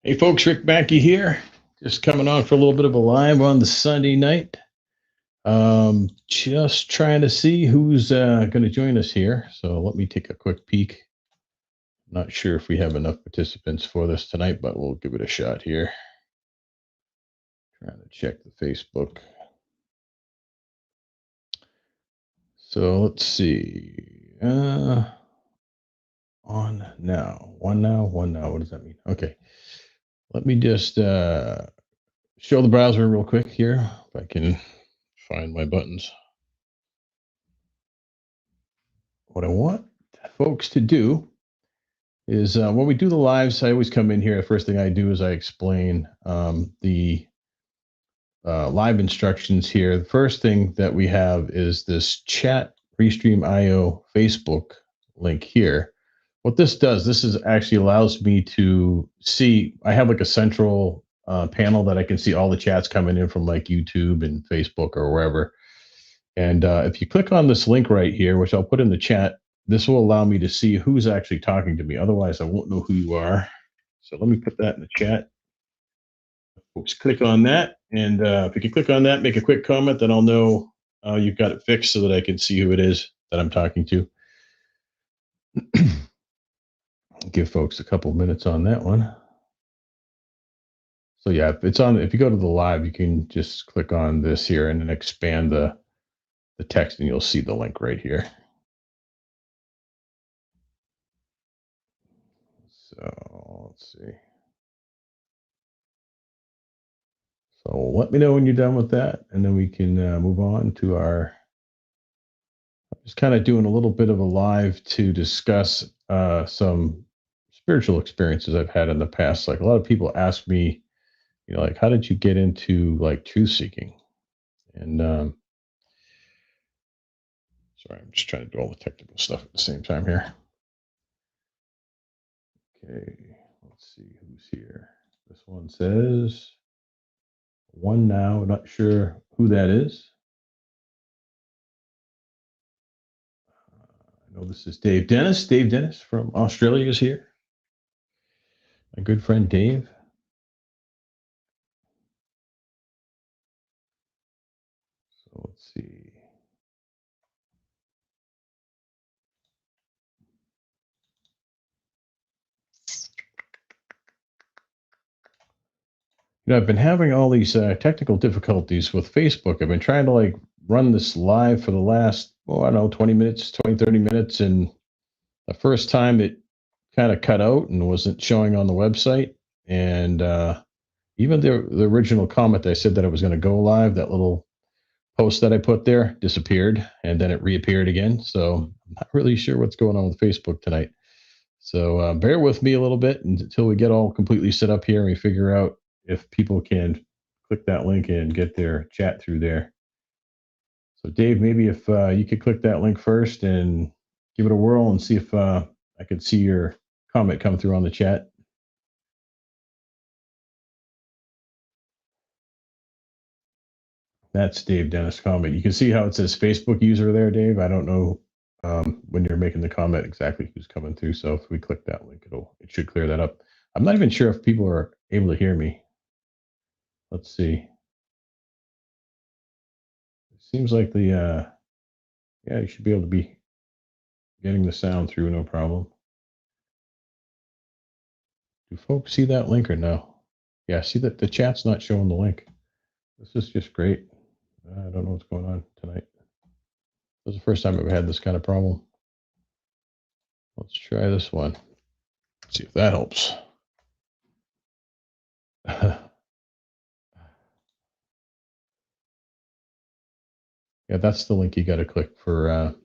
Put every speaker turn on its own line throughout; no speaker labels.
Hey folks, Rick Mackey here. Just coming on for a little bit of a live on the Sunday night. Just trying to see who's going to join us here. So let me take a quick peek. Not sure if we have enough participants for this tonight, but we'll give it a shot here. Trying to check the Facebook. So let's see. On now. One now. What does that mean? Okay. Let me just show the browser real quick here, if I can find my buttons. What I want folks to do is when we do the lives, I always come in here. The first thing I do is I explain the live instructions here. The first thing that we have is this chat Restream.io Facebook link here. What this does, this is actually allows me to see, I have like a central panel that I can see all the chats coming in from like YouTube and Facebook or wherever. And if you click on this link right here, which I'll put in the chat, this will allow me to see who's actually talking to me. Otherwise, I won't know who you are. So let me put that in the chat. Folks, click on that. And if you can click on that, make a quick comment, then I'll know you've got it fixed so that I can see who it is that I'm talking to. Give folks a couple minutes on that one. So yeah, if it's on, if you go to the live, you can just click on this here and then expand the text and you'll see the link right here. So let's see. So let me know when you're done with that, and then we can move on to our. Just kind of doing a little bit of a live to discuss some spiritual experiences I've had in the past. Like a lot of people ask me, you know, like how did you get into like truth seeking? And sorry, I'm just trying to do all the technical stuff at the same time here. Okay, let's see who's here. This one says one now. Not sure who that is. I know this is Dave Dennis. Dave Dennis from Australia is here. My good friend Dave. So let's see. You know, I've been having all these technical difficulties with Facebook. I've been trying to like run this live for the last, oh, I don't know, 20 minutes, 20, 30 minutes. And the first time it kind of cut out and wasn't showing on the website. And even the original comment I said that I was going to go live, that little post that I put there disappeared and then it reappeared again. So I'm not really sure what's going on with Facebook tonight. So bear with me a little bit until we get all completely set up here and we figure out if people can click that link and get their chat through there. So Dave, maybe if you could click that link first and give it a whirl and see if I could see your comment come through on the chat. That's Dave Dennis' comment. You can see how it says Facebook user there, Dave. I don't know when you're making the comment exactly who's coming through. So if we click that link, it should clear that up. I'm not even sure if people are able to hear me. Let's see. It seems like the yeah, you should be able to be getting the sound through, no problem. Do folks see that link or no? Yeah, see that the chat's not showing the link. This is just great. I don't know what's going on tonight. This is the first time I've had this kind of problem. Let's try this one. See if that helps. Yeah, that's the link you got to click for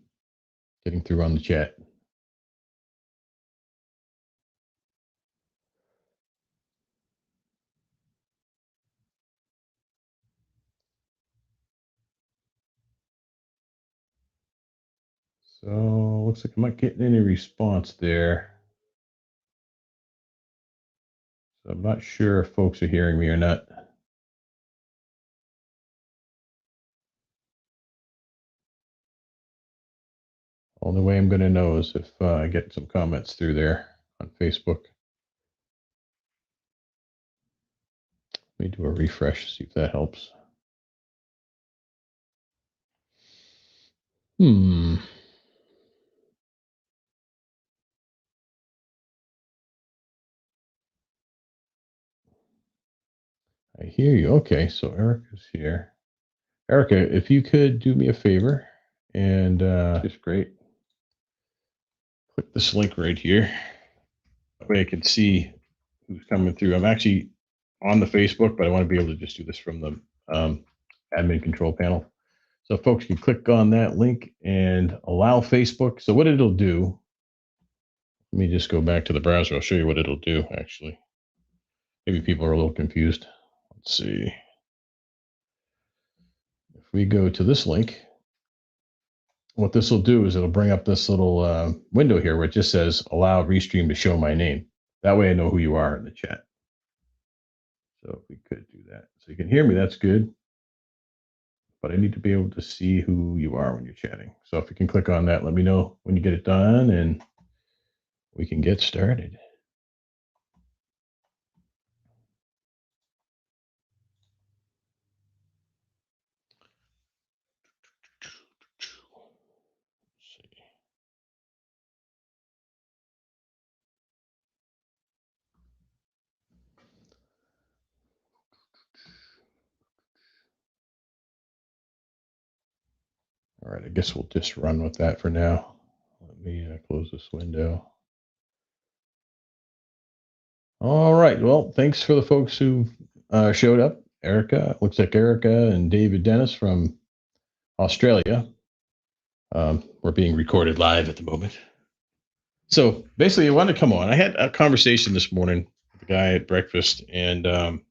getting through on the chat. So looks like I'm not getting any response there. So I'm not sure if folks are hearing me or not. Only way I'm going to know is if I get some comments through there on Facebook. Let me do a refresh, see if that helps. I hear you. Okay, so Erica's here. Erica, if you could do me a favor and just great, click this link right here. That way I can see who's coming through. I'm actually on the Facebook, but I want to be able to just do this from the admin control panel. So folks can click on that link and allow Facebook. So what it'll do, let me just go back to the browser. I'll show you what it'll do, actually. Maybe people are a little confused. Let's see. If we go to this link, what this will do is it'll bring up this little window here where it just says allow Restream to show my name. That way I know who you are in the chat. So if we could do that. So you can hear me, that's good. But I need to be able to see who you are when you're chatting. So if you can click on that, let me know when you get it done and we can get started. All right, I guess we'll just run with that for now. Let me close this window. All right. Well, thanks for the folks who showed up. Erica, looks like Erica and David Dennis from Australia. We're being recorded live at the moment. So basically, I wanted to come on. I had a conversation this morning with a guy at breakfast, and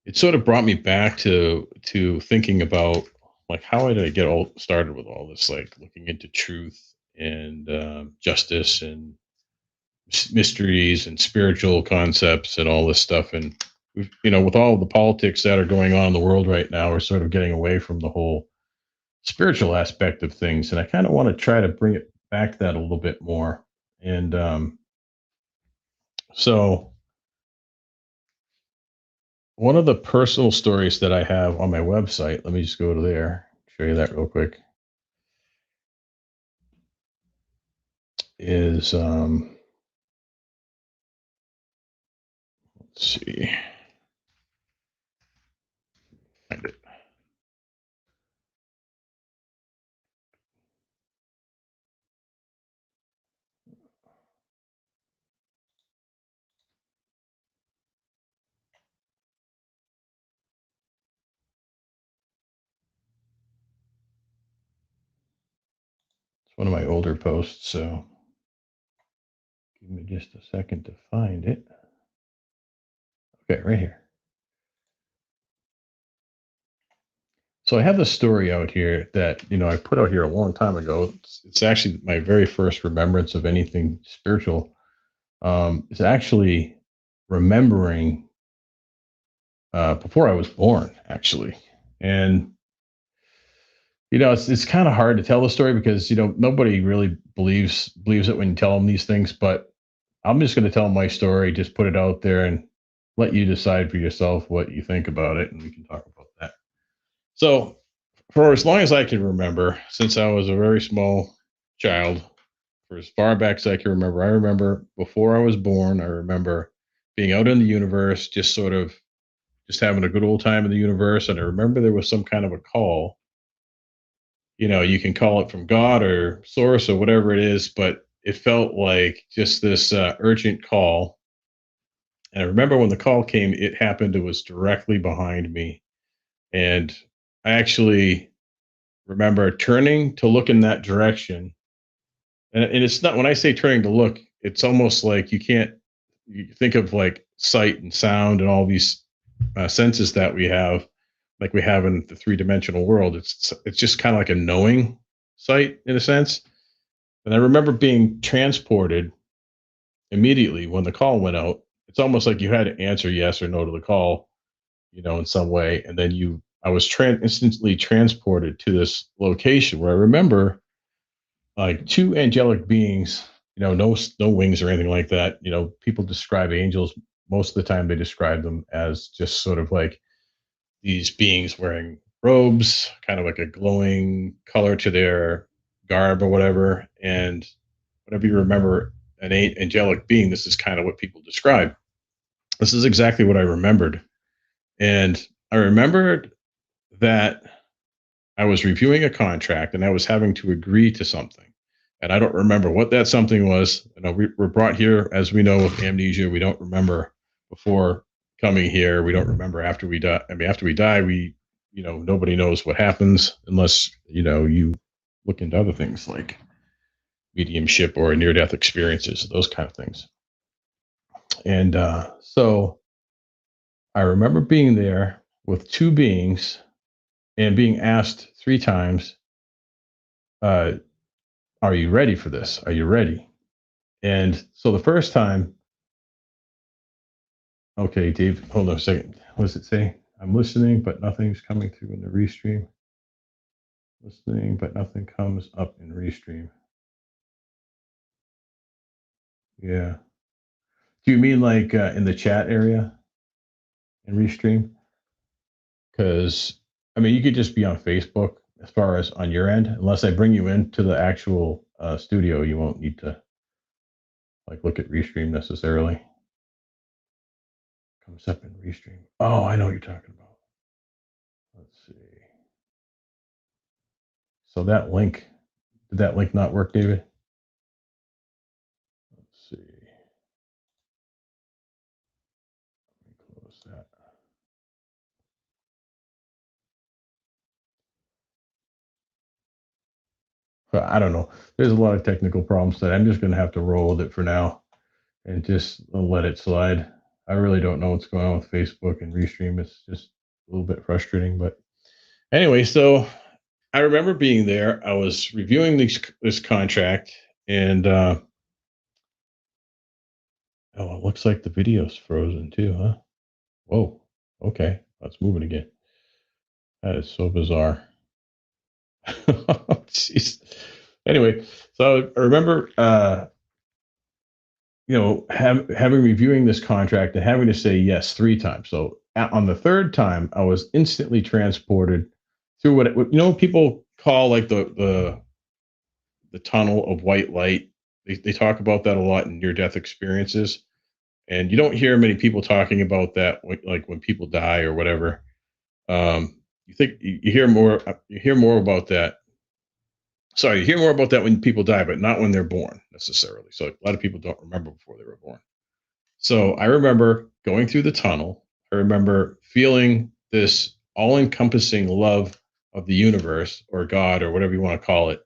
it sort of brought me back to thinking about like how did I get all started with all this, like looking into truth and justice and mysteries and spiritual concepts and all this stuff. And with all the politics that are going on in the world right now, we're sort of getting away from the whole spiritual aspect of things. And I kind of want to try to bring it back to that a little bit more. And so one of the personal stories that I have on my website, let me just go to there, show you that real quick, is let's see. Find it. It's one of my older posts, so give me just a second to find it. Okay, right here. So I have this story out here that I put out here a long time ago. It's actually my very first remembrance of anything spiritual. It's actually remembering before I was born, actually, and it's kind of hard to tell the story because nobody really believes it when you tell them these things. But I'm just going to tell my story, just put it out there, and let you decide for yourself what you think about it, and we can talk about that. So, for as long as I can remember, since I was a very small child, for as far back as I can remember, I remember before I was born, I remember being out in the universe, just sort of just having a good old time in the universe. And I remember there was some kind of a call. You can call it from God or source or whatever it is, but it felt like just this urgent call. And I remember when the call came, it happened, it was directly behind me. And I actually remember turning to look in that direction. And it's not, when I say turning to look, it's almost like you think of like sight and sound and all these senses that we have, like we have in the three-dimensional world. It's just kind of like a knowing sight in a sense. And I remember being transported immediately when the call went out. It's almost like you had to answer yes or no to the call, in some way. And then I was instantly transported to this location where I remember like two angelic beings, no wings or anything like that. People describe angels, most of the time they describe them as just sort of like these beings wearing robes, kind of like a glowing color to their garb or whatever. And whenever you remember an angelic being, this is kind of what people describe. This is exactly what I remembered. And I remembered that I was reviewing a contract and I was having to agree to something. And I don't remember what that something was. We're brought here, as we know, with amnesia. We don't remember before coming here. We don't remember after we die. I mean, after we die, nobody knows what happens unless, you look into other things like mediumship or near death experiences, those kind of things. And so I remember being there with two beings and being asked three times, uh, are you ready for this? Are you ready? And so the first time, okay, Dave, hold on a second. What does it say? I'm listening, but nothing's coming through in the restream. Listening, but nothing comes up in restream. Yeah. Do you mean like in the chat area in restream? Because I mean, you could just be on Facebook as far as on your end. Unless I bring you into the actual studio, you won't need to like look at restream necessarily. Comes up in restream. Oh, I know what you're talking about. Let's see. So that link, did that link not work, David? Let's see. Let me close that. But I don't know. There's a lot of technical problems that I'm just going to have to roll with it for now and just let it slide. I really don't know what's going on with Facebook and Restream. It's just a little bit frustrating. But anyway, so I remember being there. I was reviewing this contract, and oh, it looks like the video's frozen too, huh? Whoa. Okay, that's moving again. That is so bizarre. Jeez. Anyway, so I remember, having reviewing this contract and having to say yes three times. So on the third time, I was instantly transported through what people call like the tunnel of white light. They talk about that a lot in near death experiences, and you don't hear many people talking about that, like when people die or whatever. You think you hear more. You hear more about that. Sorry, you hear more about that when people die, but not when they're born necessarily. So a lot of people don't remember before they were born. So I remember going through the tunnel. I remember feeling this all encompassing love of the universe or God or whatever you want to call it.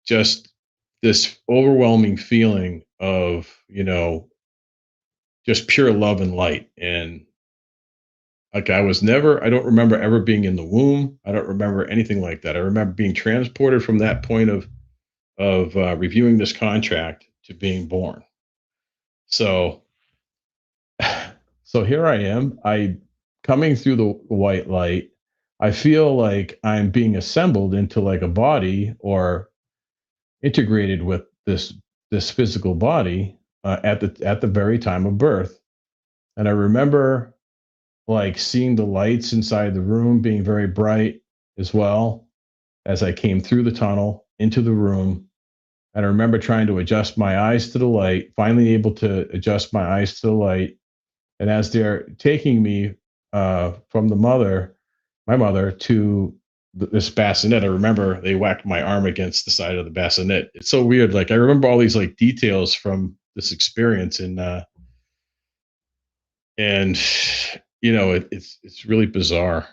Just this overwhelming feeling of, just pure love and light. And like I don't remember ever being in the womb. I don't remember anything like that. I remember being transported from that point of reviewing this contract to being born. So so here I am. I coming through the white light. I feel like I'm being assembled into like a body or integrated with this physical body at the very time of birth. And I remember like seeing the lights inside the room being very bright as well as I came through the tunnel into the room. And I remember trying to adjust my eyes to the light, finally able to adjust my eyes to the light. And as they're taking me from my mother, to this bassinet, I remember they whacked my arm against the side of the bassinet. It's so weird. Like I remember all these like details from this experience, and it's really bizarre.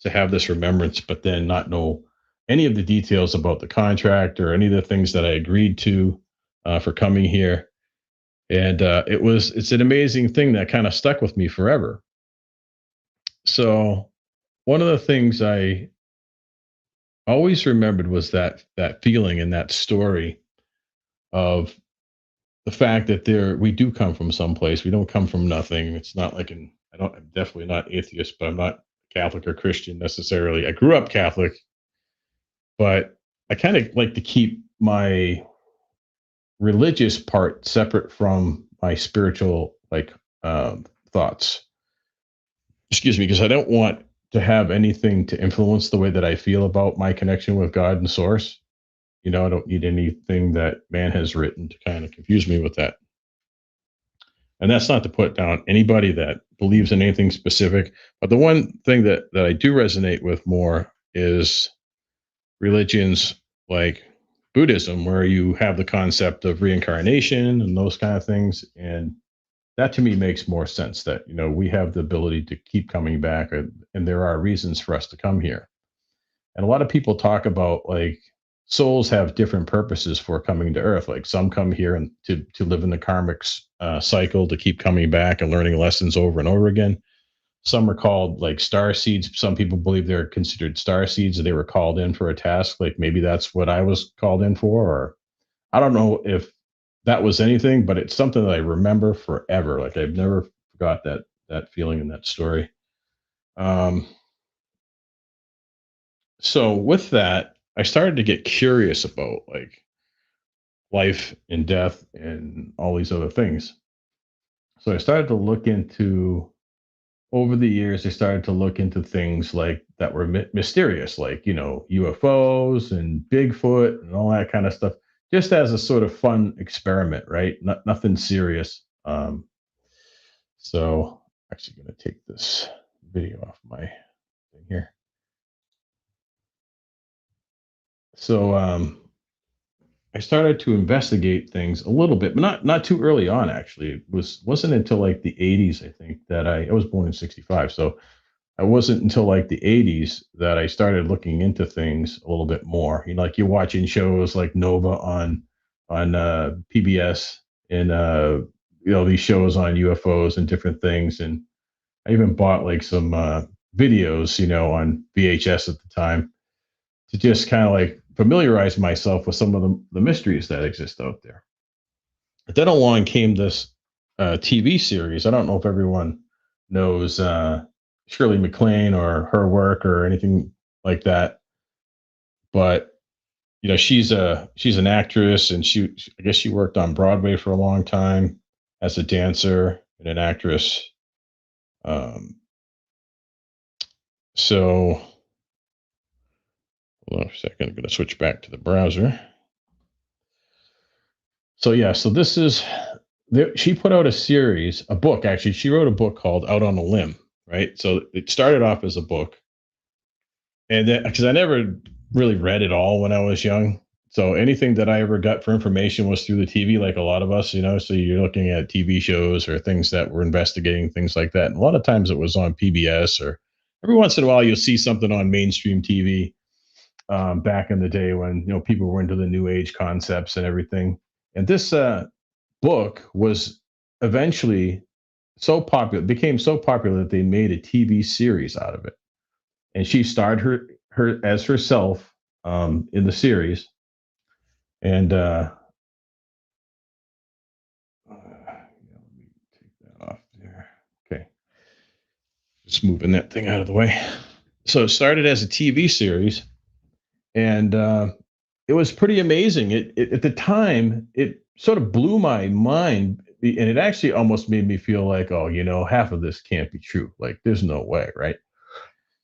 to have this remembrance, but then not know any of the details about the contract or any of the things that I agreed to for coming here. And it's an amazing thing that kind of stuck with me forever. So one of the things I always remembered was that feeling and that story of the fact that there we do come from someplace. We don't come from nothing. It's not like I'm definitely not atheist, but I'm not Catholic or Christian necessarily. I grew up Catholic, but I kind of like to keep my religious part separate from my spiritual thoughts. Excuse me, because I don't want to have anything to influence the way that I feel about my connection with God and Source. I don't need anything that man has written to kind of confuse me with that. And that's not to put down anybody that believes in anything specific. But the one thing that I do resonate with more is religions like Buddhism, where you have the concept of reincarnation and those kind of things. And that to me makes more sense that, we have the ability to keep coming back, and there are reasons for us to come here. And a lot of people talk about like souls have different purposes for coming to Earth. Like some come here and to live in the karmic cycle, to keep coming back and learning lessons over and over again. Some are called like star seeds. Some people believe they're considered star seeds, and they were called in for a task. Like maybe that's what I was called in for, or I don't know if that was anything, but it's something that I remember forever. Like I've never forgot that feeling and that story. Um, so with that, I started to get curious about like life and death and all these other things. So I started to look into over the years. I started to look into things like that were mysterious, like UFOs and Bigfoot and all that kind of stuff, just as a sort of fun experiment, right? Nothing serious. So actually going to take this video off my thing here. So I started to investigate things a little bit, but not too early on. Actually, wasn't until like the 80s, I think, that I was born in 65. So I wasn't until like the 80s that I started looking into things a little bit more. Like you're watching shows like Nova on PBS, and these shows on UFOs and different things. And I even bought like some videos, on VHS at the time, to just kind of like familiarize myself with some of the mysteries that exist out there. But then along came this TV series. I don't know if everyone knows Shirley MacLaine or her work or anything like that, but she's an actress, and I guess she worked on Broadway for a long time as a dancer and an actress. Um, so hold on a second. I'm going to switch back to the browser. So yeah, so this is she put out a book actually. She wrote a book called Out on a Limb, right? So it started off as a book, and then because I never really read it all when I was young, so anything that I ever got for information was through the TV, like a lot of us, So you're looking at TV shows or things that were investigating things like that, and a lot of times it was on PBS, or every once in a while you'll see something on mainstream TV. Back in the day when people were into the new age concepts and everything, and this book was eventually became so popular that they made a TV series out of it. And she starred her as herself in the series. And let me take that off there. Okay, just moving that thing out of the way. So it started as a TV series, and it was pretty amazing. It at the time it sort of blew my mind, and it actually almost made me feel like, oh, half of this can't be true. Like, there's no way, right?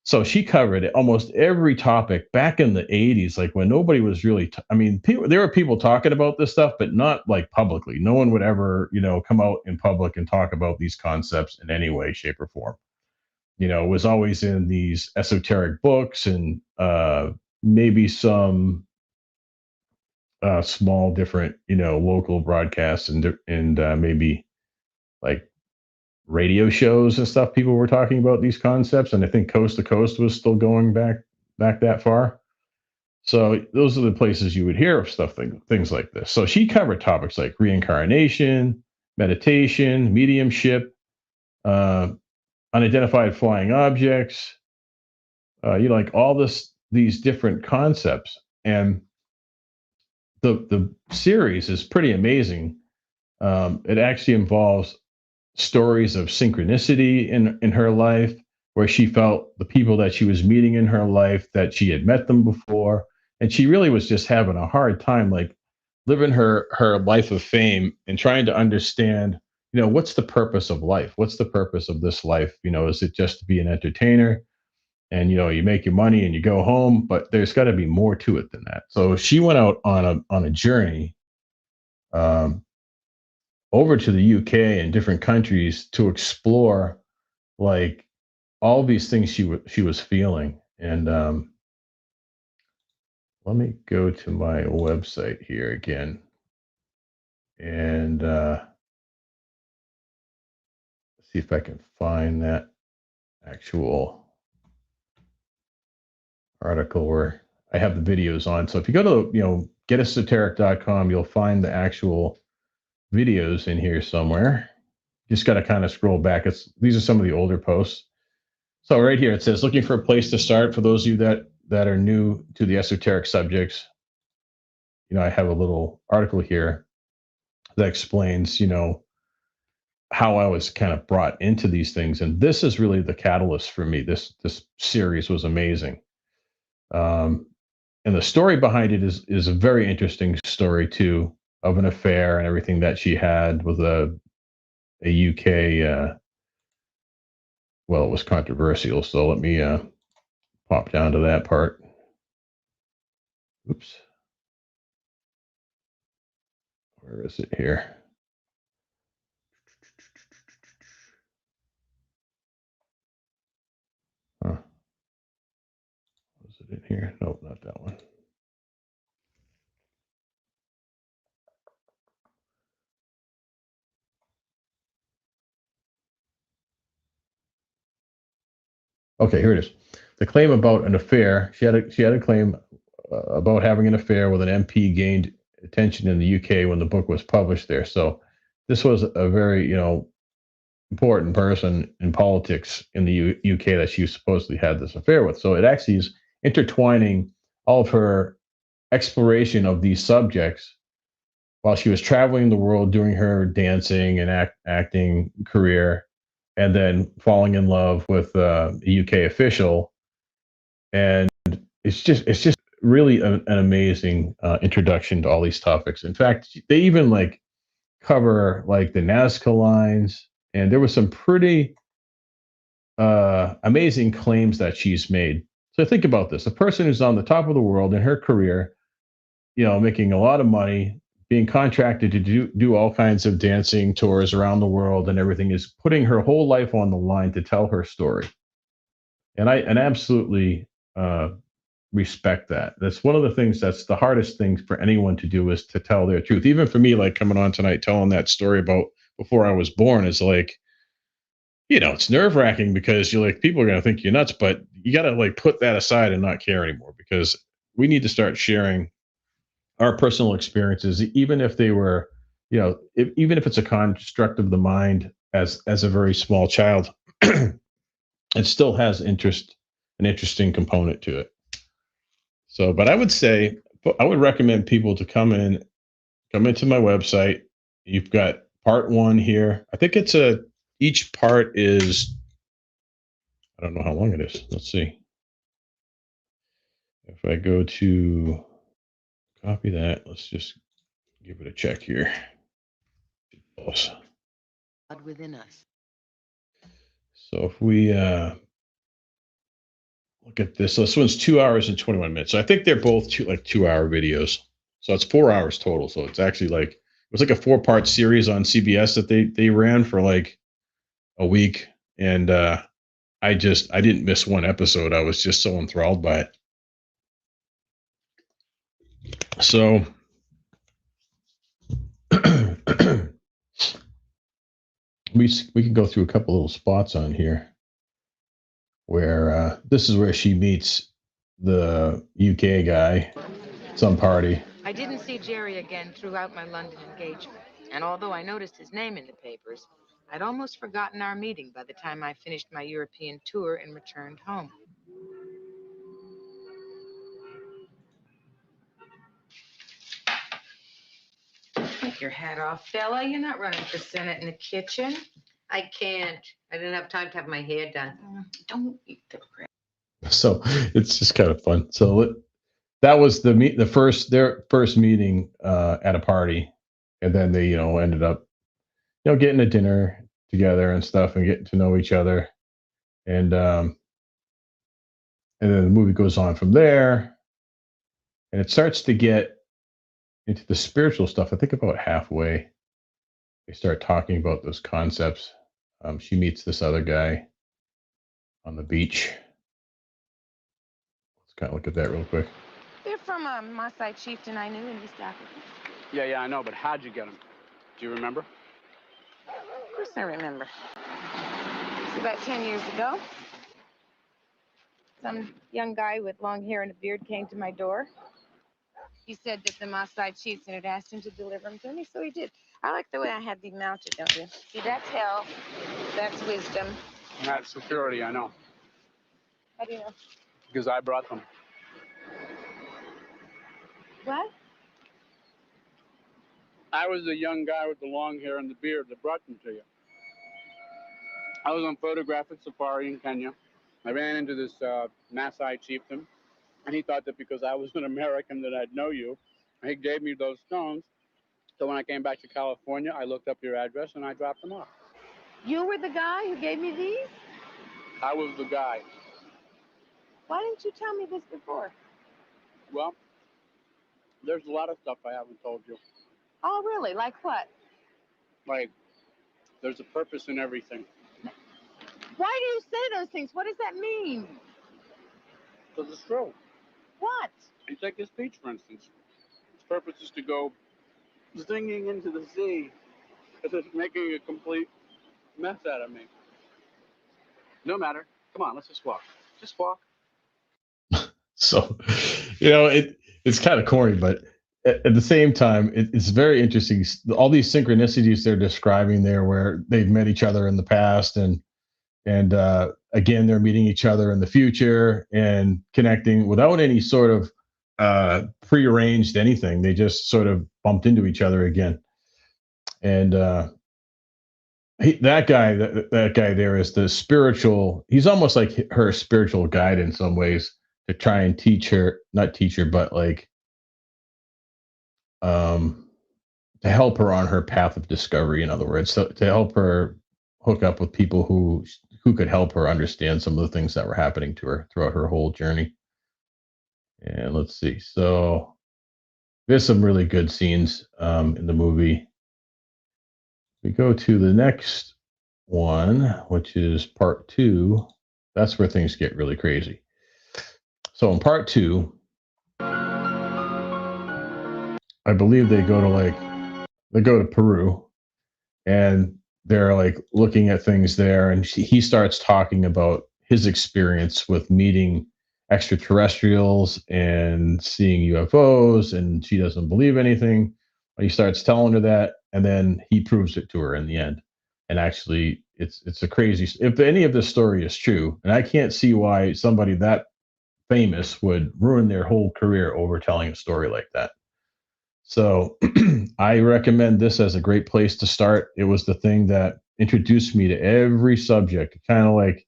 So she covered almost every topic back in the 80s, like when nobody was really, I mean, there were people talking about this stuff, but not like publicly. No one would ever, come out in public and talk about these concepts in any way, shape, or form. It was always in these esoteric books and maybe some small different, local broadcasts and maybe like radio shows and stuff, people were talking about these concepts, and I think Coast to Coast was still going back that far. So those are the places you would hear of stuff, things like this. So she covered topics like reincarnation, meditation, mediumship, uh, unidentified flying objects, like all these different concepts. And the series is pretty amazing. It actually involves stories of synchronicity in her life, where she felt the people that she was meeting in her life, that she had met them before, and she really was just having a hard time, like living her life of fame and trying to understand, what's the purpose of life? What's the purpose of this life? Is it just to be an entertainer? And you make your money and you go home, but there's got to be more to it than that. So she went out on a journey, um, over to the UK and different countries to explore, like, all these things she was feeling. And let me go to my website here again, and see if I can find that actual article where I have the videos on. So if you go to GetEsoteric.com, you'll find the actual videos in here somewhere. Just got to kind of scroll back. These are some of the older posts. So right here it says, looking for a place to start for those of you that are new to the esoteric subjects. I have a little article here that explains, how I was kind of brought into these things, and this is really the catalyst for me. This series was amazing, and the story behind it is a very interesting story too, of an affair and everything that she had with a UK. Well, it was controversial, so let me pop down to that part. Oops, where is it here? Huh. Was it in here? Nope, not that one. Okay, here it is. The claim about an affair. She had a claim about having an affair with an MP gained attention in the UK when the book was published there. So this was a very important person in politics in the UK that she supposedly had this affair with. So it actually is intertwining all of her exploration of these subjects while she was traveling the world doing her dancing and acting career, and then falling in love with a UK official. And it's just really an amazing introduction to all these topics. In fact, they even like cover like the Nazca lines, and there was some pretty amazing claims that she's made. So think about this: a person who's on the top of the world in her career, making a lot of money, being contracted to do all kinds of dancing tours around the world and everything, is putting her whole life on the line to tell her story. And I absolutely respect that. That's one of the things that's the hardest thing for anyone to do, is to tell their truth. Even for me, like coming on tonight, telling that story about before I was born, is like, it's nerve wracking, because you're like, people are going to think you're nuts, but you got to like put that aside and not care anymore, because we need to start sharing our personal experiences, even if they were, even if it's a construct of the mind as a very small child, it still has an interesting component to it. So, but I would say, I would recommend people to come into my website. You've got part one here. I think each part is, I don't know how long it is. Let's see. If I go to copy that, let's just give it a check here. Within us. So if we look at this, so this one's 2 hours and 21 minutes. So I think they're both 2-hour videos. So it's 4 hours total. So it's actually like, it was like a 4-part series on CBS that they ran for like a week. And I didn't miss one episode. I was just so enthralled by it. So we can go through a couple little spots on here where this is where she meets the UK guy, some party.
I didn't see Jerry again throughout my London engagement. And although I noticed his name in the papers, I'd almost forgotten our meeting by the time I finished my European tour and returned home. Take your hat off, Bella. You're not running for Senate in the kitchen.
I can't. I didn't have time to have my hair done.
Don't eat the crap.
So it's just kind of fun. So that was their first meeting at a party, and then they ended up getting a dinner together and stuff and getting to know each other, and then the movie goes on from there, and it starts to get into the spiritual stuff. I think about halfway they start talking about those concepts. She meets this other guy on the beach. Let's kind of look at that real quick.
They're from a Maasai chieftain I knew in East Africa.
Yeah, I know, but how'd you get them? Do you remember?
Of course I remember. It's about 10 years ago. Some young guy with long hair and a beard came to my door. He said that the Maasai chieftain had asked him to deliver him to me, so he did. I like the way I had these mounted, don't you? See, that's health, that's wisdom.
And that's security, I know.
How do you know?
Because I brought them.
What?
I was the young guy with the long hair and the beard that brought them to you. I was on photographic safari in Kenya. I ran into this Maasai chieftain, and he thought that because I was an American that I'd know you. He gave me those stones. So when I came back to California, I looked up your address and I dropped them off.
You were the guy who gave me these?
I was the guy.
Why didn't you tell me this before?
Well, there's a lot of stuff I haven't told you.
Oh, really? Like what?
Like, there's a purpose in everything.
Why do you say those things? What does that mean?
Because it's true.
What?
You take this beach, for instance. Its purpose is to go zinging into the sea. It's making a complete mess out of me. No matter. Come on, let's just walk. Just walk.
So, it's kind of corny, but at the same time, it's very interesting. All these synchronicities they're describing there, where they've met each other in the past, and again they're meeting each other in the future and connecting without any sort of prearranged anything. They just sort of bumped into each other again, and that guy there is the spiritual. He's almost like her spiritual guide in some ways to try and teach her, not teach her, but like um, to help her on her path of discovery. In other words, so to help her hook up with people who could help her understand some of the things that were happening to her throughout her whole journey. And let's see. So there's some really good scenes in the movie. We go to the next one, which is part 2. That's where things get really crazy. So in part 2, I believe they go to Peru, and they're like looking at things there, and he starts talking about his experience with meeting extraterrestrials and seeing UFOs, and she doesn't believe anything. He starts telling her that, and then he proves it to her in the end. And actually, it's a crazy. If any of this story is true, and I can't see why somebody that famous would ruin their whole career over telling a story like that. So I recommend this as a great place to start. It was the thing that introduced me to every subject. Kind of like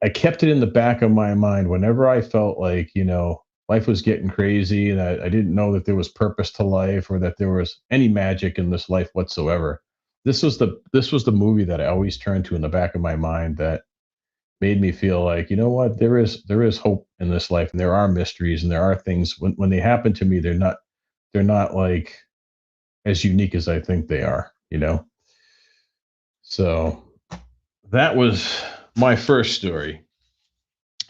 I kept it in the back of my mind whenever I felt like, life was getting crazy and I didn't know that there was purpose to life or that there was any magic in this life whatsoever. This was the movie that I always turned to in the back of my mind that made me feel like, you know what, there is hope in this life, and there are mysteries, and there are things when they happen to me, they're not like as unique as I think they are. So that was my first story.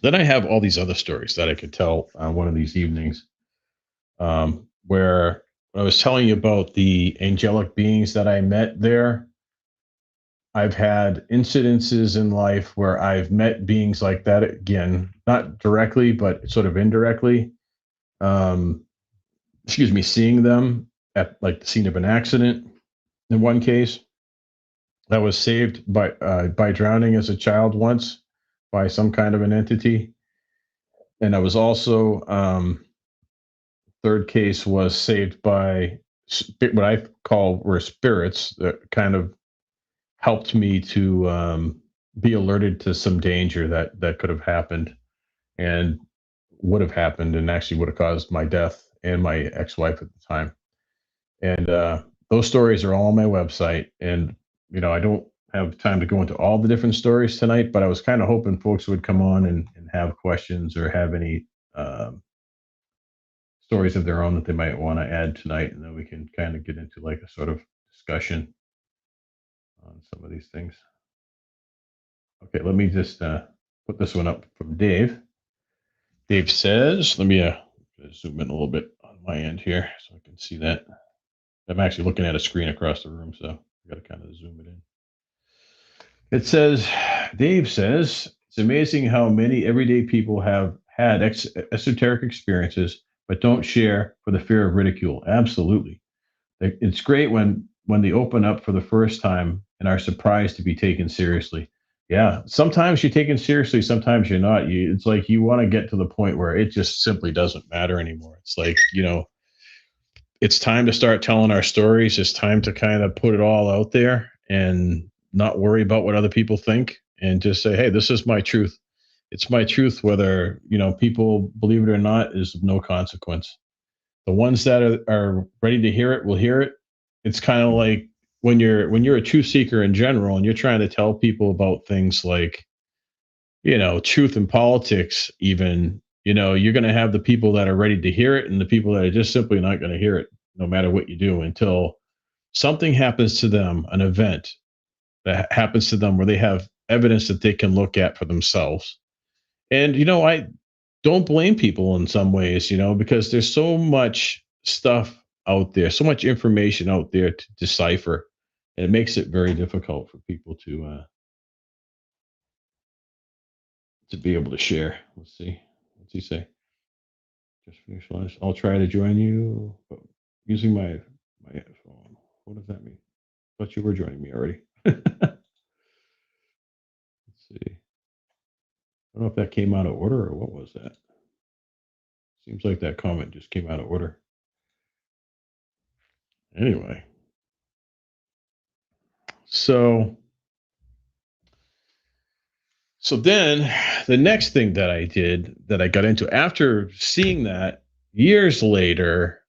Then I have all these other stories that I could tell on one of these evenings, where I was telling you about the angelic beings that I met there. I've had incidences in life where I've met beings like that again, not directly, but sort of indirectly. Um, excuse me, seeing them at like the scene of an accident. In one case, I was saved by drowning as a child once by some kind of an entity, and I was also third case was saved by what I call were spirits that kind of helped me to be alerted to some danger that could have happened and would have happened and actually would have caused my death and my ex-wife at the time. And those stories are all on my website. And I don't have time to go into all the different stories tonight, but I was kind of hoping folks would come on and have questions or have any stories of their own that they might want to add tonight, and then we can kind of get into like a sort of discussion on some of these things. Okay, let me just put this one up from Dave. Dave says, let me zoom in a little bit on my end here so I can see that. I'm actually looking at a screen across the room, so I got to kind of zoom it in. It says, Dave says, it's amazing how many everyday people have had esoteric experiences, but don't share for the fear of ridicule. Absolutely. It's great when they open up for the first time and are surprised to be taken seriously. Yeah, sometimes you're taken seriously, sometimes you're not. It's like you want to get to the point where it just simply doesn't matter anymore. It's like, it's time to start telling our stories. It's time to kind of put it all out there and not worry about what other people think and just say, hey, this is my truth. It's my truth, whether, people believe it or not, is of no consequence. The ones that are ready to hear it will hear it. It's kind of like when you're a truth seeker in general and you're trying to tell people about things like, truth in politics, even, you're going to have the people that are ready to hear it and the people that are just simply not going to hear it, no matter what you do, until something happens to them, an event that happens to them where they have evidence that they can look at for themselves. And, I don't blame people in some ways, because there's so much stuff out there, so much information out there to decipher. And it makes it very difficult for people to be able to share. Let's see. What's he say? Just finish lunch. I'll try to join you but using my phone. What does that mean? I thought you were joining me already. Let's see. I don't know if that came out of order or what was that. Seems like that comment just came out of order. Anyway. So then the next thing that I did that I got into after seeing that years later,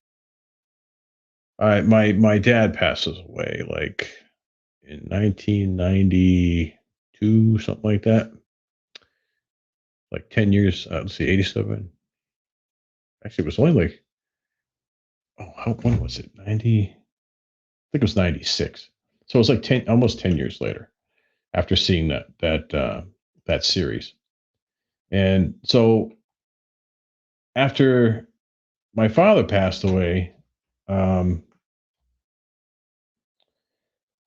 my dad passes away like in 1992, something like that. Like 10 years, let's see, 87. Actually, it was only like, when was it? 90, I think it was 96. So it was like 10, almost 10 years later after seeing that series. And so after my father passed away, um,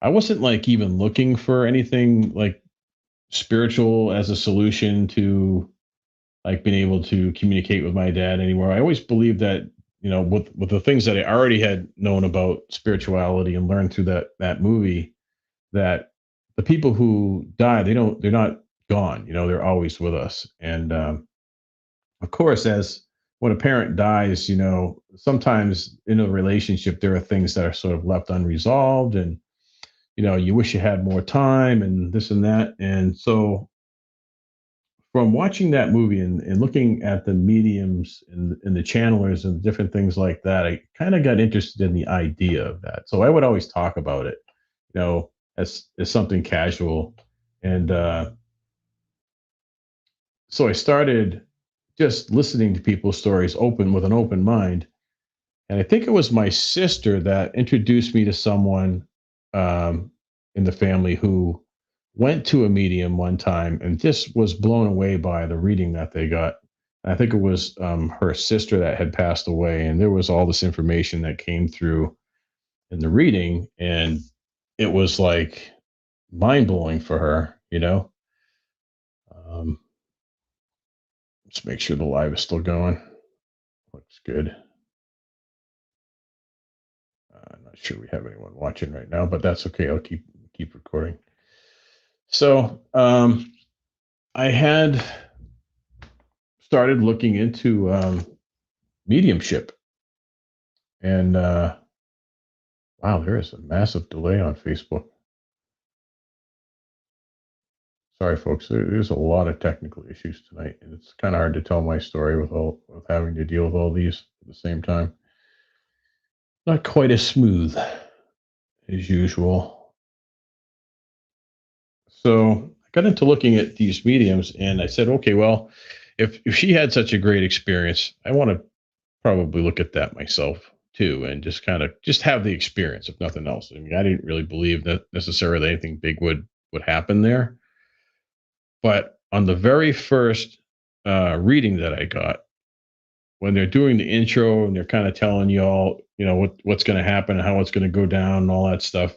I wasn't like even looking for anything like spiritual as a solution to like being able to communicate with my dad anymore. I always believed that, with the things that I already had known about spirituality and learned through that movie, that the people who die, they're not gone, they're always with us. And of course, as when a parent dies, sometimes in a relationship, there are things that are sort of left unresolved and, you wish you had more time and this and that. And so from watching that movie and looking at the mediums and the channelers and different things like that, I kind of got interested in the idea of that. So I would always talk about it, as something casual. And so I started just listening to people's stories with an open mind. And I think it was my sister that introduced me to someone in the family who went to a medium one time and just was blown away by the reading that they got. I think it was her sister that had passed away, and there was all this information that came through in the reading, and it was like mind blowing for her, you know. Let's make sure the live is still going. Looks good. I'm not sure we have anyone watching right now, but that's okay. I'll keep recording. So I had started looking into mediumship, and wow, there is a massive delay on Facebook. Sorry, folks. There's a lot of technical issues tonight, and it's kind of hard to tell my story with having to deal with all these at the same time. Not quite as smooth as usual. So I got into looking at these mediums, and I said, okay, well, if she had such a great experience, I want to probably look at that myself too, and just kind of just have the experience, if nothing else. I mean, I didn't really believe that necessarily anything big would happen there, but on the very first reading that I got, when they're doing the intro and they're kind of telling you all, you know, what's going to happen and how it's going to go down and all that stuff,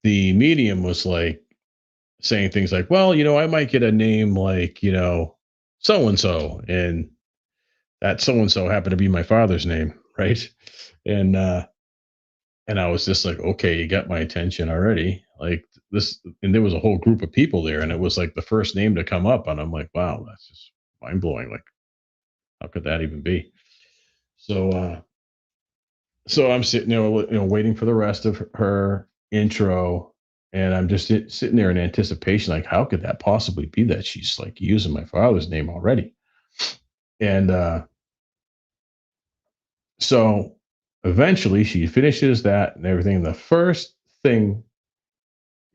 the medium was like saying things like, well, you know, I might get a name like, you know, so and that so and so happened to be my father's name, right? And and I was just like, okay, you got my attention already. Like this, and there was a whole group of people there, and it was like the first name to come up, and I'm like, wow, that's just mind blowing. Like, how could that even be? So, so I'm sitting there, waiting for the rest of her intro, and I'm just sitting there in anticipation, like, how could that possibly be that she's like using my father's name already? And so eventually she finishes that and everything. The first thing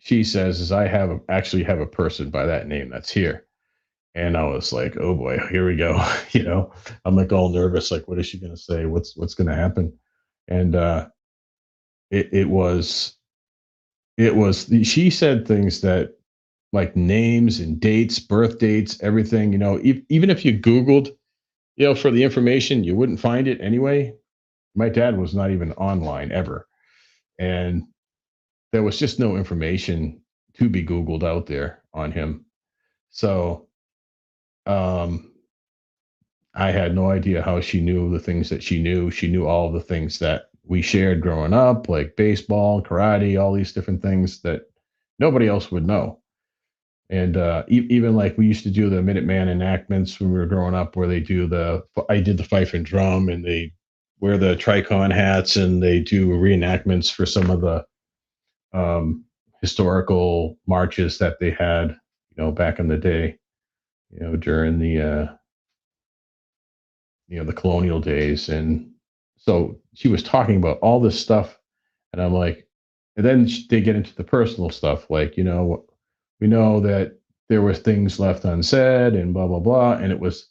she says is, actually have a person by that name that's here. And I was like, oh boy, here we go. I'm like all nervous, like, what is she gonna say? What's gonna happen? And it, it was she said things that, like, names and dates, birth dates, everything, even if you Googled, for the information, you wouldn't find it anyway. My dad was not even online ever. And there was just no information to be Googled out there on him. So um, I had no idea how she knew the things that she knew. She knew all the things that we shared growing up, like baseball, karate, all these different things that nobody else would know. And even like we used to do the Minuteman enactments when we were growing up, where I did the fife and drum, and they wear the tricon hats, and they do reenactments for some of the historical marches that they had, back in the day, during the colonial days. And so she was talking about all this stuff, and I'm like, and then they get into the personal stuff, like, we know that there were things left unsaid and blah blah blah. And it was,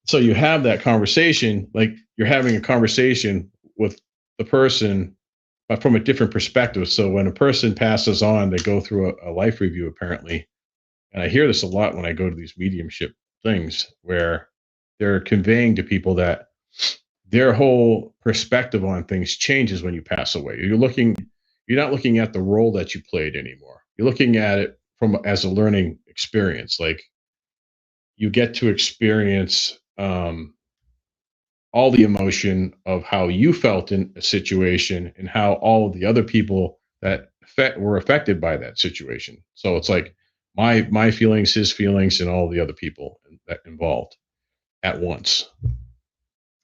so you have that conversation, like you're having a conversation with the person, but from a different perspective. So when a person passes on, they go through a life review apparently. And I hear this a lot when I go to these mediumship things, where they're conveying to people that their whole perspective on things changes when you pass away. You're not looking at the role that you played anymore. You're looking at it from as a learning experience. Like, you get to experience all the emotion of how you felt in a situation, and how all of the other people that were affected by that situation. So it's like my feelings, his feelings, and all the other people that involved at once.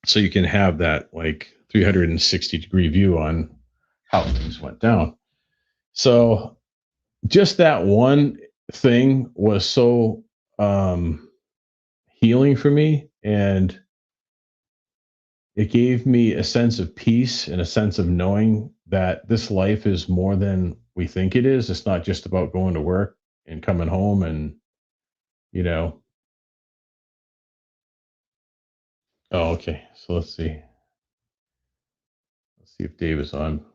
So you can have that like 360-degree view on how things went down. So just that one thing was so healing for me, and it gave me a sense of peace and a sense of knowing that this life is more than we think it is. It's not just about going to work and coming home and, you know. Oh, okay. So let's see. Let's see if Dave is on.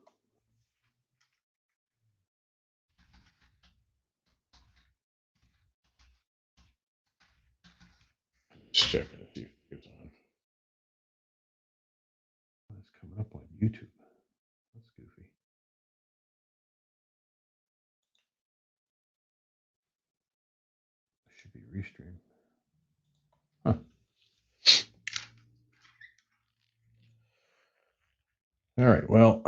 Just checking if Dave's on. It's coming up on YouTube. That's goofy. All right. Well,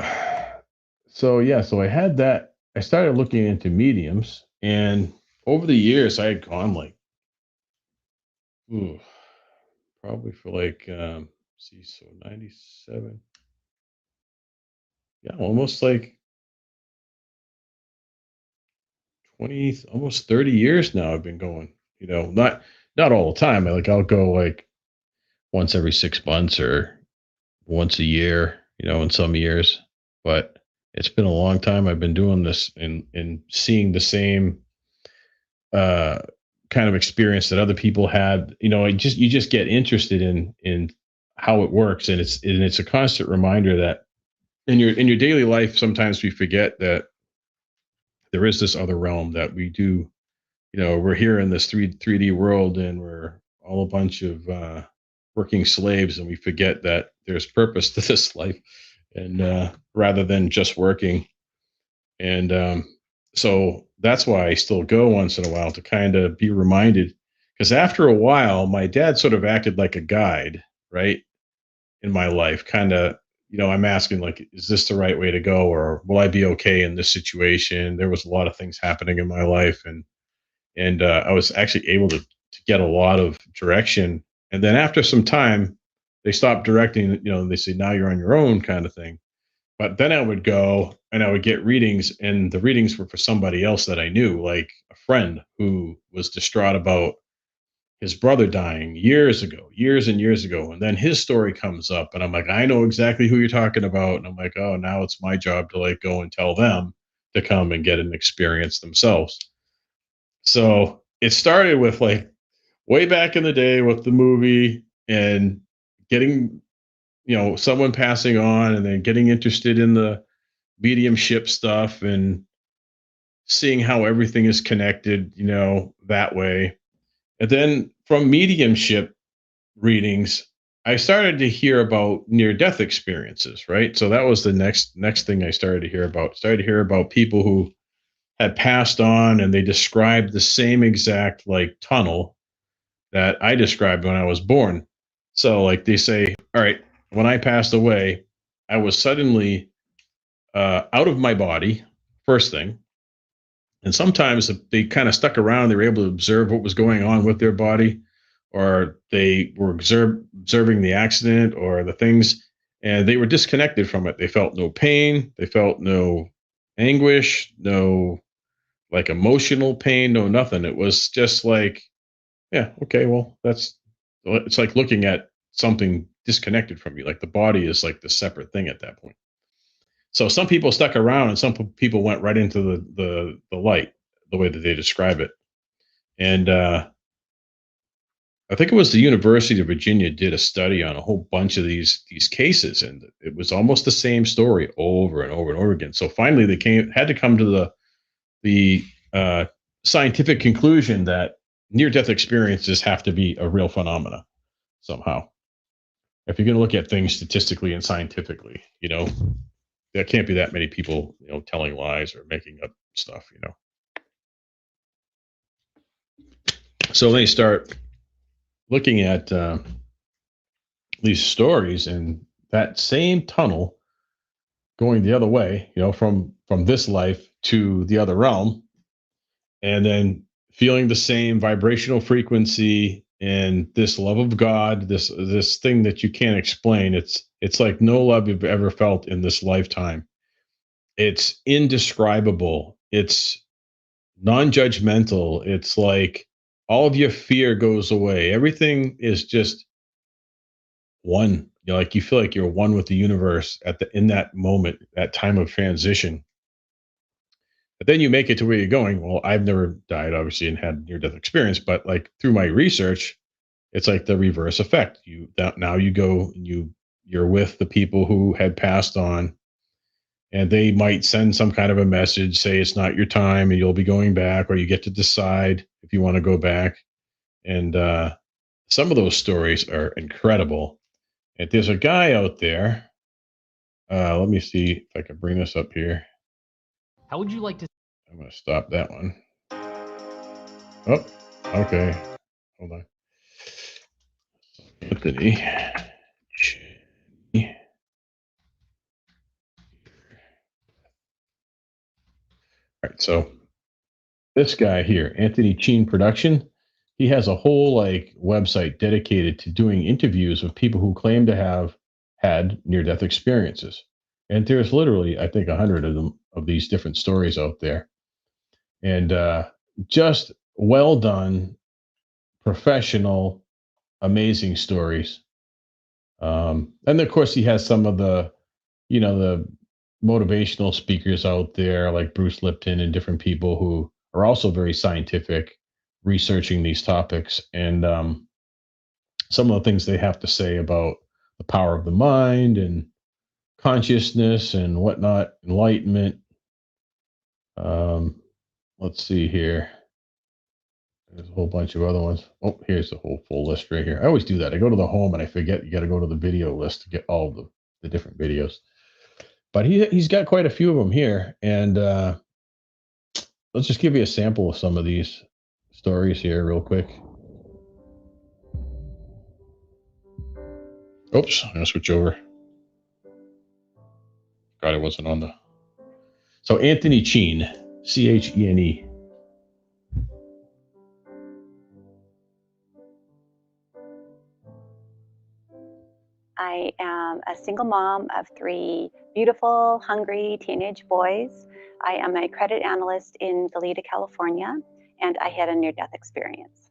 so yeah, so I had that. I started looking into mediums, and over the years, I had gone like, ooh, probably for like, see, so 97, yeah, almost like 20, almost 30 years now. I've been going. Not all the time. I'll go like once every 6 months or once a year. In some years, but it's been a long time I've been doing this and seeing the same uh, kind of experience that other people had. You just get interested in how it works, and it's a constant reminder that in your daily life, sometimes we forget that there is this other realm that we do. We're here in this 3D world, and we're all a bunch of working slaves, and we forget that there's purpose to this life, and rather than just working. And so that's why I still go once in a while to kind of be reminded. Because after a while, my dad sort of acted like a guide, right, in my life. Kind of, I'm asking, like, is this the right way to go? Or will I be okay in this situation? There was a lot of things happening in my life. And I was actually able to get a lot of direction. And then after some time, they stopped directing, they say, now you're on your own kind of thing. But then I would go and I would get readings, and the readings were for somebody else that I knew, like a friend who was distraught about his brother dying years ago, years and years ago. And then his story comes up, and I'm like, I know exactly who you're talking about. And I'm like, oh, now it's my job to like go and tell them to come and get an experience themselves. So it started with like way back in the day with the movie and getting, someone passing on, and then getting interested in the mediumship stuff and seeing how everything is connected, that way. And then from mediumship readings, I started to hear about near death experiences, right? So that was the next thing I started to hear about. Started to hear about people who had passed on, and they described the same exact like tunnel that I described when I was born. So like they say, all right, when I passed away, I was suddenly out of my body, first thing. And sometimes if they kind of stuck around, they were able to observe what was going on with their body, or they were observing the accident or the things, and they were disconnected from it. They felt no pain, they felt no anguish, no like emotional pain, no nothing. It was just like, yeah, okay, well, it's like looking at something disconnected from you. Like the body is like the separate thing at that point. So some people stuck around, and some people went right into the light, the way that they describe it. And I think it was the University of Virginia did a study on a whole bunch of these cases, and it was almost the same story over and over and over again. So finally, they had to come to the scientific conclusion that near death experiences have to be a real phenomena somehow. If you're going to look at things statistically and scientifically, there can't be that many people, telling lies or making up stuff. So they start looking at these stories, and that same tunnel going the other way, from this life to the other realm, and then feeling the same vibrational frequency and this love of God, this thing that you can't explain. It's like no love you've ever felt in this lifetime. It's indescribable. It's non-judgmental. It's like all of your fear goes away. Everything is just one. Like you feel like you're one with the universe in that moment, that time of transition. But then you make it to where you're going. Well, I've never died, obviously, and had near death experience, but like through my research, it's like the reverse effect. Now you go and you're with the people who had passed on, and they might send some kind of a message, say it's not your time and you'll be going back, or you get to decide if you want to go back. And some of those stories are incredible. And there's a guy out there. Let me see if I can bring this up here.
How would you like to?
I'm going to stop that one. Oh, okay. Hold on. Anthony. So this guy here, Anthony Cheen Production, he has a whole like website dedicated to doing interviews with people who claim to have had near-death experiences. And there's literally, I think, 100 of them of these different stories out there. And just well done, professional, amazing stories. And of course, he has some of the, the motivational speakers out there like Bruce Lipton and different people who are also very scientific, researching these topics. And some of the things they have to say about the power of the mind and consciousness and whatnot, enlightenment. Um, let's see here. There's a whole bunch of other ones. Oh, here's the whole full list right here. I always do that. I go to the home and I forget you got to go to the video list to get all of the different videos. But he's got quite a few of them here. And let's just give you a sample of some of these stories here real quick. Oops, I'm going to switch over. God, it wasn't on the... So Anthony Cheen, Chene.
I am a single mom of 3 beautiful, hungry teenage boys. I am a credit analyst in Goleta, California, and I had a near-death experience.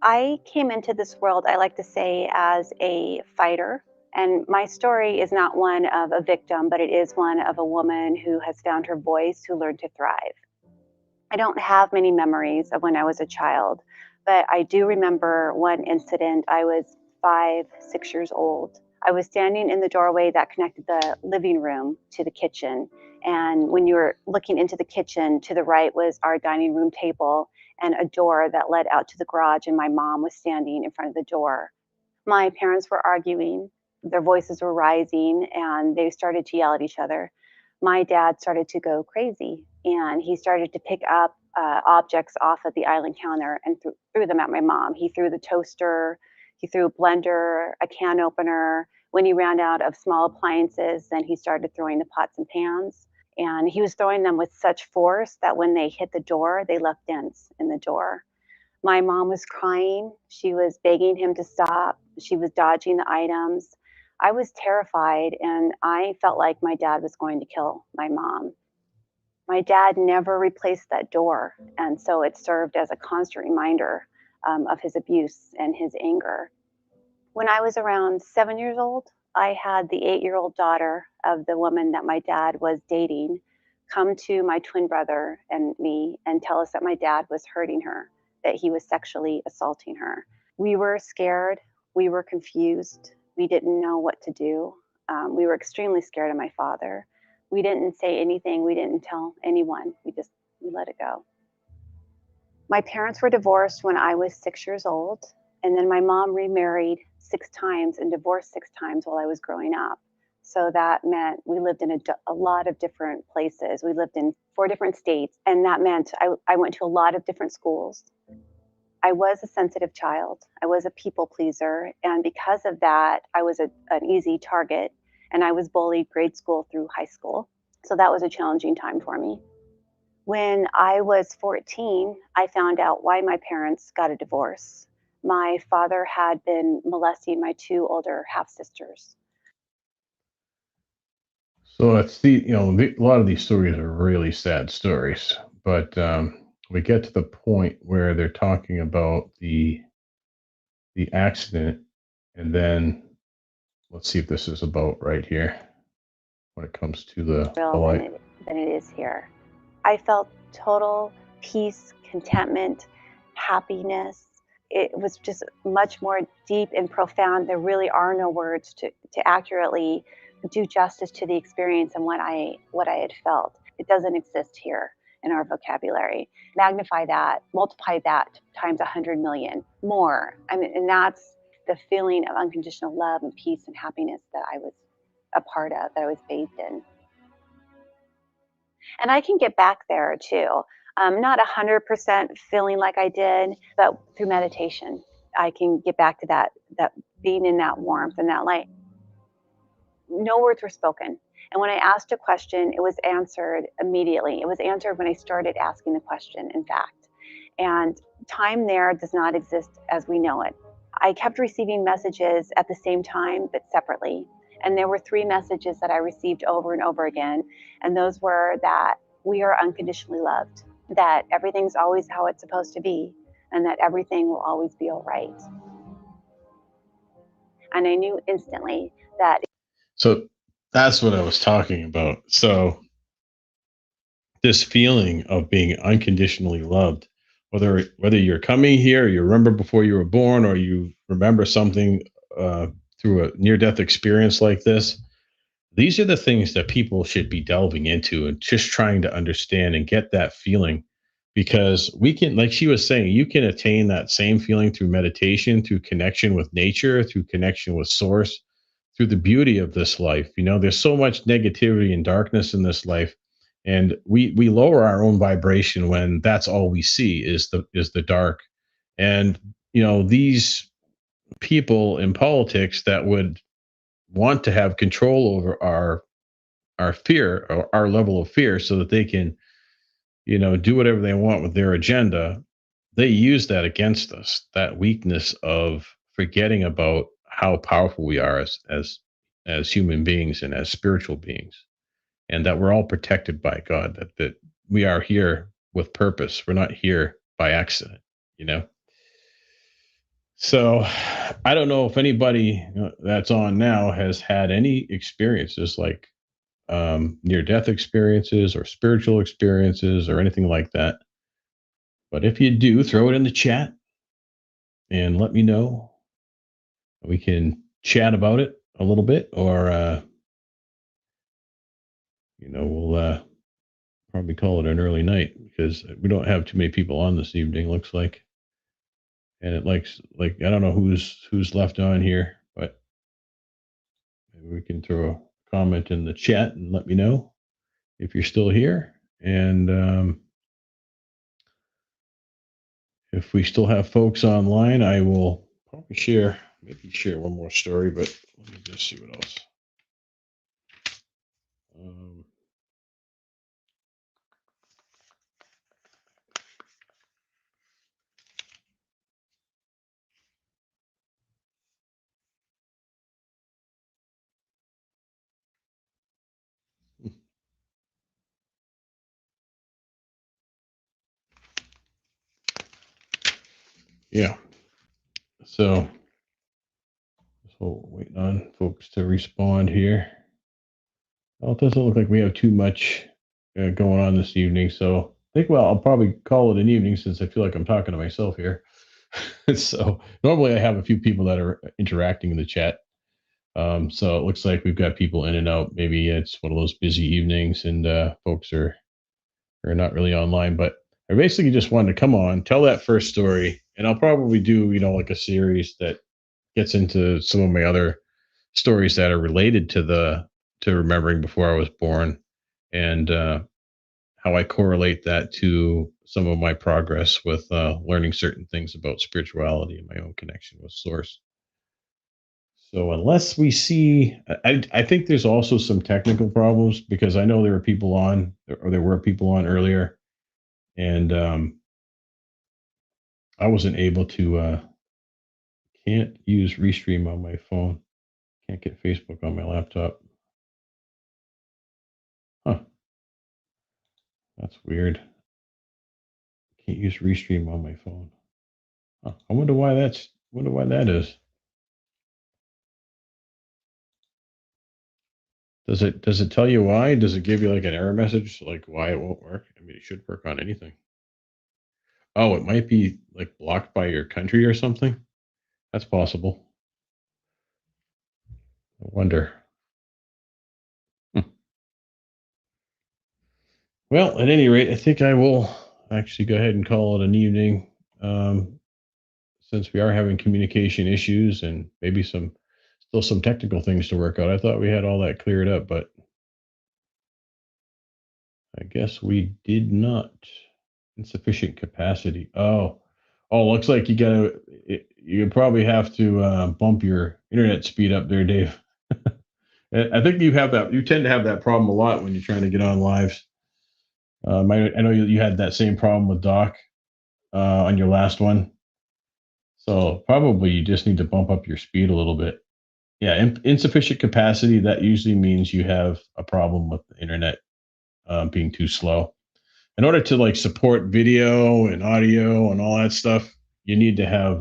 I came into this world, I like to say, as a fighter. And my story is not one of a victim, but it is one of a woman who has found her voice, who learned to thrive. I don't have many memories of when I was a child, but I do remember one incident. I was 5, 6 years old. I was standing in the doorway that connected the living room to the kitchen. And when you were looking into the kitchen, to the right was our dining room table and a door that led out to the garage. And my mom was standing in front of the door. My parents were arguing. Their voices were rising and they started to yell at each other. My dad started to go crazy and he started to pick up objects off of the island counter and threw them at my mom. He threw the toaster, he threw a blender, a can opener. When he ran out of small appliances, then he started throwing the pots and pans. And he was throwing them with such force that when they hit the door, they left dents in the door. My mom was crying. She was begging him to stop. She was dodging the items. I was terrified and I felt like my dad was going to kill my mom. My dad never replaced that door. And so it served as a constant reminder of his abuse and his anger. When I was around 7 years old, I had the 8-year-old daughter of the woman that my dad was dating come to my twin brother and me and tell us that my dad was hurting her, that he was sexually assaulting her. We were scared. We were confused. We didn't know what to do. We were extremely scared of my father. We didn't say anything. We didn't tell anyone. We let it go. My parents were divorced when I was 6 years old. And then my mom remarried 6 times and divorced 6 times while I was growing up. So that meant we lived in a lot of different places. We lived in 4 different states. And that meant I went to a lot of different schools. I was a sensitive child. I was a people pleaser. And because of that, I was an easy target. And I was bullied grade school through high school. So that was a challenging time for me. When I was 14, I found out why my parents got a divorce. My father had been molesting my 2 older half sisters.
So it's a lot of these stories are really sad stories, but we get to the point where they're talking about the accident, and then let's see if this is about right here when it comes to the light.
Than it is here. I felt total peace, contentment, happiness. It was just much more deep and profound. There really are no words to accurately do justice to the experience and what I had felt. It doesn't exist here in our vocabulary. Magnify that, multiply that times 100 million more. I mean, and that's the feeling of unconditional love and peace and happiness that I was a part of, that I was bathed in. And I can get back there too. Not 100% feeling like I did, but through meditation, I can get back to that being in that warmth and that light. No words were spoken. And when I asked a question, it was answered immediately. It was answered when I started asking the question, in fact. And time there does not exist as we know it. I kept receiving messages at the same time, but separately. And there were 3 messages that I received over and over again. And those were that we are unconditionally loved, that everything's always how it's supposed to be, and that everything will always be all right. And I knew instantly that.
So that's what I was talking about. So this feeling of being unconditionally loved, whether you're coming here, or you remember before you were born, or you remember something through a near-death experience like this, these are the things that people should be delving into and just trying to understand and get that feeling. Because we can, like she was saying, you can attain that same feeling through meditation, through connection with nature, through connection with source, through the beauty of this life. There's so much negativity and darkness in this life, and we lower our own vibration when that's all we see is the dark. And these people in politics that would want to have control over our fear, or our level of fear, so that they can do whatever they want with their agenda. They use that against us, that weakness of forgetting about how powerful we are as human beings and as spiritual beings, and that we're all protected by God, that we are here with purpose. We're not here by accident, you know. So I don't know if anybody that's on now has had any experiences like near death experiences or spiritual experiences or anything like that. But if you do, throw it in the chat and let me know. We can chat about it a little bit, or we'll probably call it an early night because we don't have too many people on this evening. Looks like, and it like I don't know who's left on here, but maybe we can throw a comment in the chat and let me know if you're still here. And if we still have folks online, I will probably maybe share one more story, but let me just see what else. Um, yeah. So waiting on folks to respond here. Well, it doesn't look like we have too much going on this evening. So I think, I'll probably call it an evening since I feel like I'm talking to myself here. So normally I have a few people that are interacting in the chat. So it looks like we've got people in and out. Maybe it's one of those busy evenings and folks are not really online. But I basically just wanted to come on, tell that first story, and I'll probably do, like a series that gets into some of my other stories that are related to remembering before I was born, and how I correlate that to some of my progress with learning certain things about spirituality and my own connection with source. So unless we see, I think there's also some technical problems because I know there were people on earlier, and I wasn't able to. Can't use Restream on my phone. Can't get Facebook on my laptop. Huh. That's weird. Can't use Restream on my phone. Huh. I wonder why that is. Does it tell you why? Does it give you like an error message like why it won't work? I mean, it should work on anything. Oh, it might be like blocked by your country or something. That's possible. I wonder. Hmm. Well, at any rate, I think I will actually go ahead and call it an evening. Since we are having communication issues and maybe still some technical things to work out. I thought we had all that cleared up, but I guess we did not. Insufficient capacity. Looks like you probably have to bump your internet speed up there, Dave. I think you have that. You tend to have that problem a lot when you're trying to get on lives. I know you had that same problem with Doc on your last one. So probably you just need to bump up your speed a little bit. Yeah, insufficient capacity. That usually means you have a problem with the internet being too slow. In order to like support video and audio and all that stuff, you need to have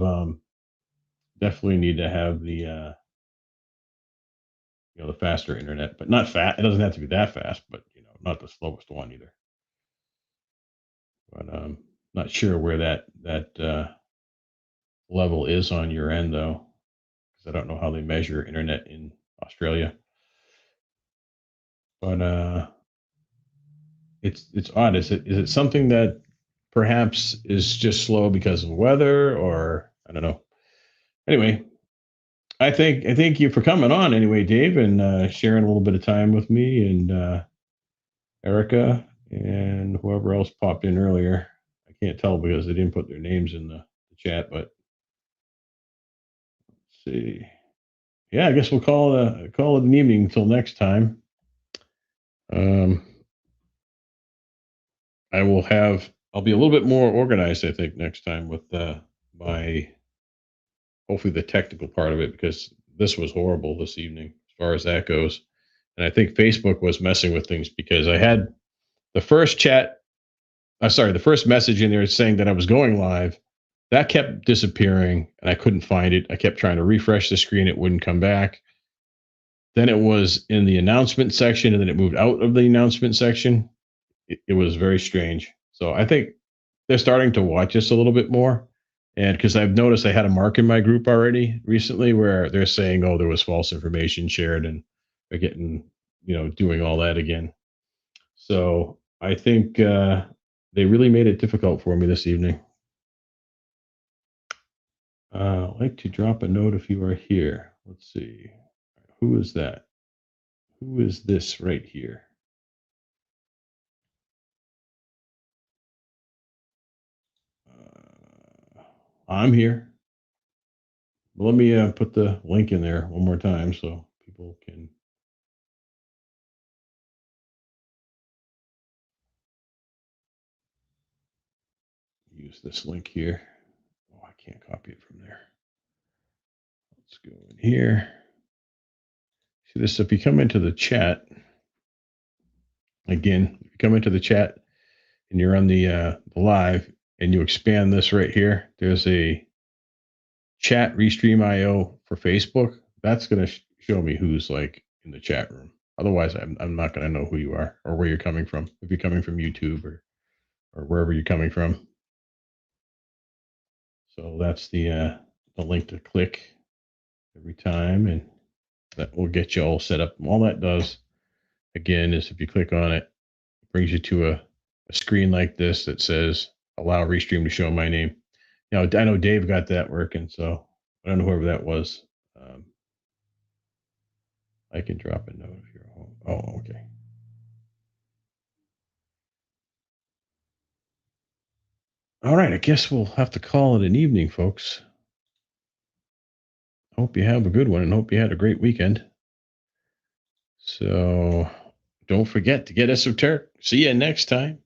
definitely need to have the the faster internet, but not fast. It doesn't have to be that fast, but not the slowest one either. But not sure where that level is on your end though, because I don't know how they measure internet in Australia. But it's odd. Is it something that perhaps is just slow because of weather, or I don't know. Anyway, I thank you for coming on anyway, Dave, and sharing a little bit of time with me and Erica and whoever else popped in earlier. I can't tell because they didn't put their names in the chat, but let's see. Yeah, I guess we'll call it an evening until next time. I'll be a little bit more organized, I think, next time with my hopefully the technical part of it, because this was horrible this evening as far as that goes. And I think Facebook was messing with things because I had the first the first message in there saying that I was going live. That kept disappearing and I couldn't find it. I kept trying to refresh the screen. It wouldn't come back. Then it was in the announcement section and then it moved out of the announcement section. It was very strange. So I think they're starting to watch us a little bit more. And because I've noticed I had a mark in my group already recently where they're saying, oh, there was false information shared and they're getting, doing all that again. So I think they really made it difficult for me this evening. I'd like to drop a note if you are here. Let's see. Who is that? Who is this right here? I'm here. Well, let me put the link in there one more time so people can use this link here. Oh, I can't copy it from there. Let's go in here. See this, if you come into the chat, again, if you come into the chat and you're on the live and you expand this right here, there's a chat restream IO for Facebook. That's going to show me who's like in the chat room. Otherwise, I'm not going to know who you are or where you're coming from. If you're coming from YouTube or wherever you're coming from. So that's the link to click every time, and that will get you all set up. All that does, again, is if you click on it, it brings you to a screen like this that says allow restream to show my name. Now, I know Dave got that working, so I don't know whoever that was. I can drop a note if you're home. Oh, okay. All right, I guess we'll have to call it an evening, folks. Hope you have a good one and hope you had a great weekend. So don't forget to get esoteric. See you next time.